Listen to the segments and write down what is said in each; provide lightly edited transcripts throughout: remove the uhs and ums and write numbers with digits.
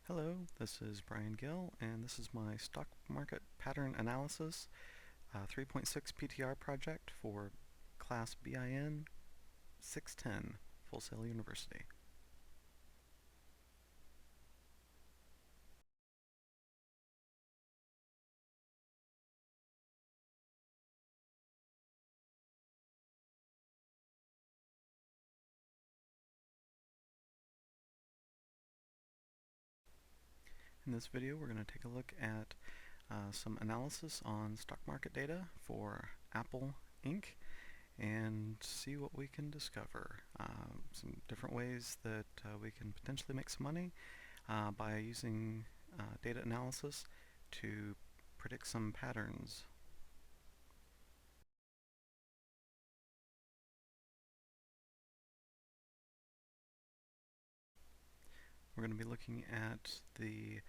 Hello, this is Brian Gill, and this is my stock market pattern analysis 3.6 PTR project for class BIN 610, Full Sail University. In this video, we're going to take a look at some analysis on stock market data for Apple Inc. and see what we can discover. Some different ways that we can potentially make some money by using data analysis to predict some patterns. We're going to be looking at the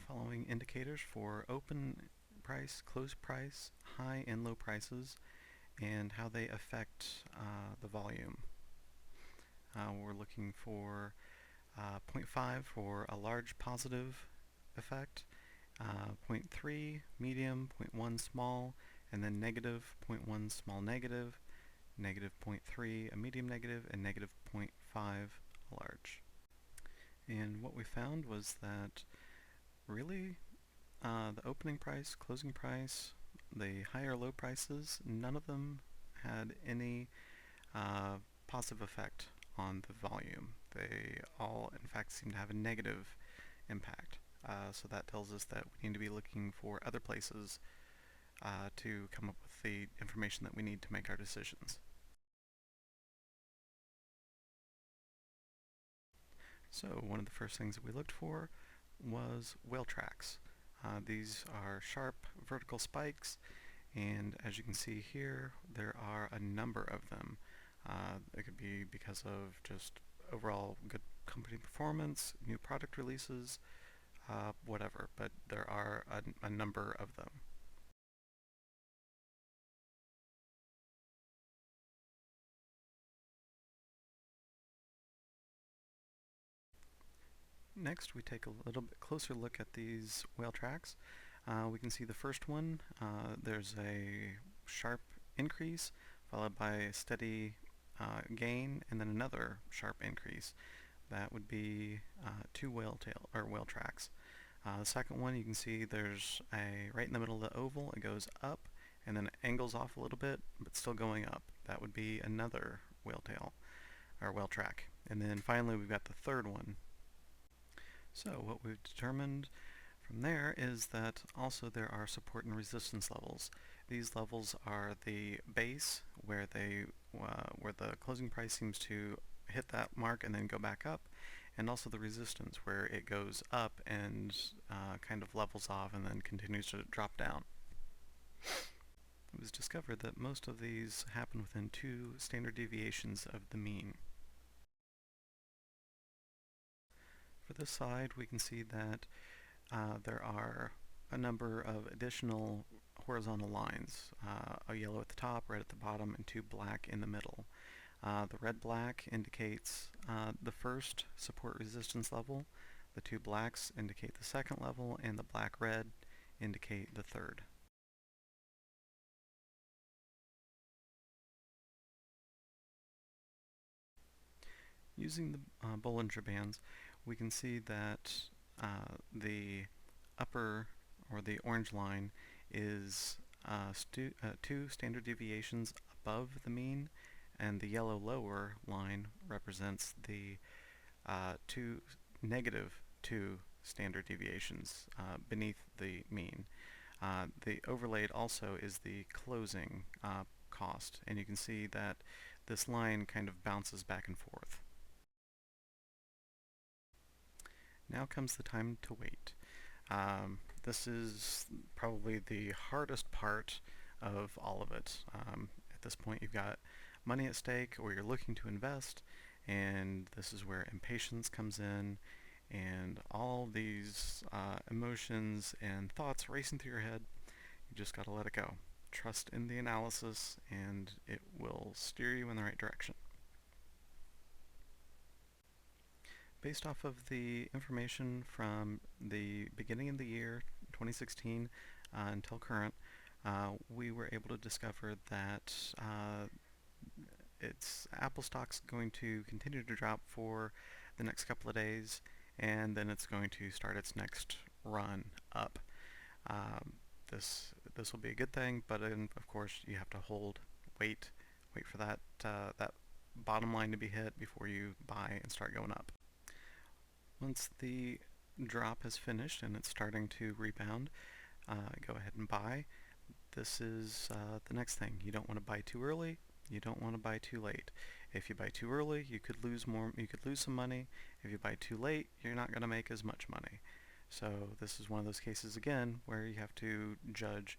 following indicators for open price, close price, high and low prices, and how they affect the volume. We're looking for 0.5 for a large positive effect, 0.3 medium, 0.1 small, and then negative 0.1 small negative, negative 0.3 a medium negative, and negative 0.5 a large. And what we found was that really the opening price, closing price, the high or low prices, none of them had any positive effect on the volume. They all, in fact, seem to have a negative impact. So that tells us that we need to be looking for other places to come up with the information that we need to make our decisions. So one of the first things that we looked for was whale tracks. These are sharp vertical spikes, and as you can see here, there are a number of them. It could be because of just overall good company performance, new product releases, whatever, but there are a number of them. Next, we take a little bit closer look at these whale tracks. We can see the first one, there's a sharp increase followed by a steady gain and then another sharp increase. That would be two whale tracks. The second one, you can see there's a right in the middle of the oval, it goes up and then it angles off a little bit but still going up. That would be another whale track. And then finally we've got the third one. So what we've determined from there is that also there are support and resistance levels. These levels are the base where the closing price seems to hit that mark and then go back up, and also the resistance where it goes up and kind of levels off and then continues to drop down. It was discovered that most of these happen within 2 standard deviations of the mean. For this side, we can see that there are a number of additional horizontal lines, a yellow at the top, red at the bottom, and 2 black in the middle. The red-black indicates the first support resistance level, the 2 blacks indicate the second level, and the black-red indicate the third. Using the Bollinger Bands, we can see that the upper, or the orange line, is 2 standard deviations above the mean, and the yellow lower line represents the negative 2 standard deviations beneath the mean. The overlaid also is the closing cost, and you can see that this line kind of bounces back and forth. Now comes the time to wait. This is probably the hardest part of all of it. At this point, you've got money at stake, or you're looking to invest, and this is where impatience comes in, and all these emotions and thoughts racing through your head. You just got to let it go. Trust in the analysis, and it will steer you in the right direction. Based off of the information from the beginning of the year, 2016, until current, we were able to discover that Apple stock's going to continue to drop for the next couple of days, and then it's going to start its next run up. Um, this will be a good thing, but of course you have to wait for that bottom line to be hit before you buy and start going up. Once the drop is finished and it's starting to rebound, go ahead and buy. This is the next thing. You don't want to buy too early. You don't want to buy too late. If you buy too early, you could lose some money. If you buy too late, you're not going to make as much money. So this is one of those cases again where you have to judge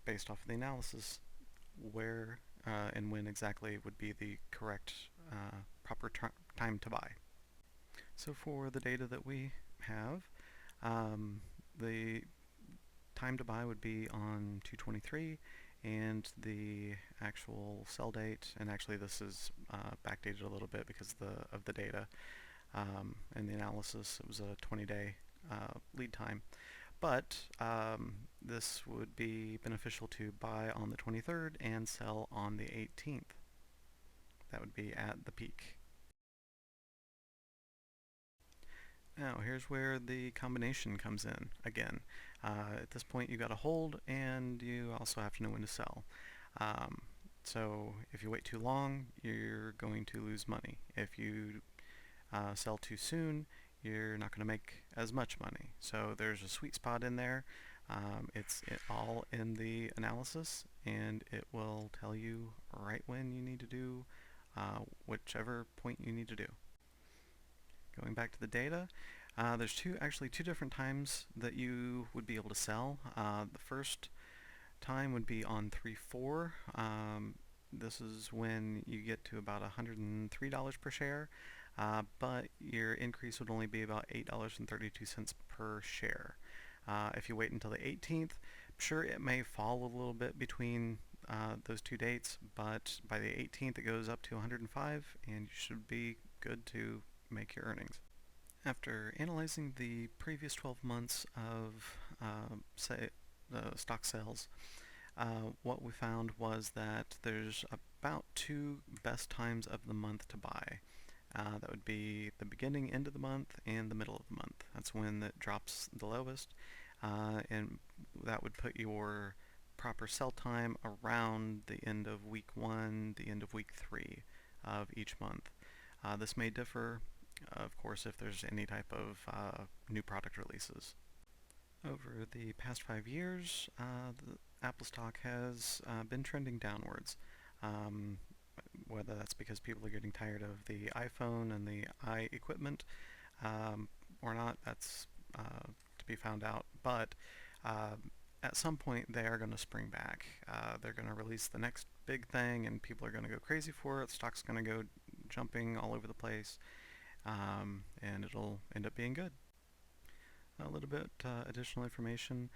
based off of the analysis where and when exactly would be the correct proper time to buy. So for the data that we have, the time to buy would be on 2/23, and the actual sell date, and actually this is backdated a little bit because of the data and the analysis. It was a 20-day lead time. But this would be beneficial to buy on the 23rd and sell on the 18th. That would be at the peak. Now here's where the combination comes in again. At this point you got to hold, and you also have to know when to sell. So if you wait too long, you're going to lose money. If you sell too soon, you're not going to make as much money. So there's a sweet spot in there. It's all in the analysis, and it will tell you right when you need to do whichever point you need to do. Going back to the data, there's actually two different times that you would be able to sell. The first time would be on 3/4. This is when you get to about $103 per share, but your increase would only be about $8.32 per share. If you wait until the 18th, sure, it may fall a little bit between those two dates, but by the 18th it goes up to 105, and you should be good to make your earnings. After analyzing the previous 12 months of stock sales, what we found was that there's about two best times of the month to buy. That would be the beginning, end of the month, and the middle of the month. That's when it drops the lowest, and that would put your proper sell time around the end of week 1, the end of week 3 of each month. This may differ, of course, if there's any type of new product releases. Over the past 5 years, the Apple stock has been trending downwards. Whether that's because people are getting tired of the iPhone and the equipment or not, that's to be found out. But at some point they are going to spring back. They're going to release the next big thing, and people are going to go crazy for it. Stock's going to go jumping all over the place, and it'll end up being good. A little bit additional information.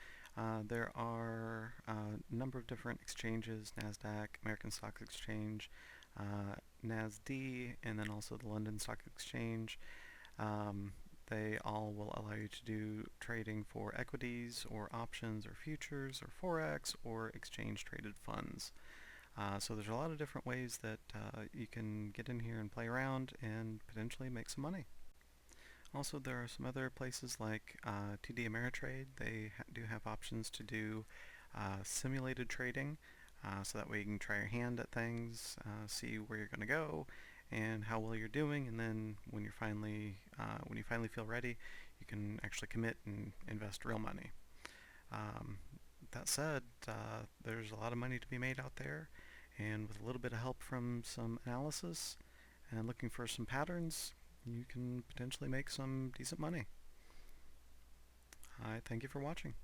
There are a number of different exchanges: NASDAQ, American Stock Exchange, NASD, and then also the London Stock Exchange. They all will allow you to do trading for equities or options or futures or forex or exchange traded funds. So there's a lot of different ways that you can get in here and play around and potentially make some money. Also, there are some other places like TD Ameritrade. They do have options to do simulated trading, so that way you can try your hand at things, see where you're going to go and how well you're doing, and then when you finally feel ready, you can actually commit and invest real money. That said, there's a lot of money to be made out there, and with a little bit of help from some analysis and looking for some patterns, you can potentially make some decent money. I thank you for watching.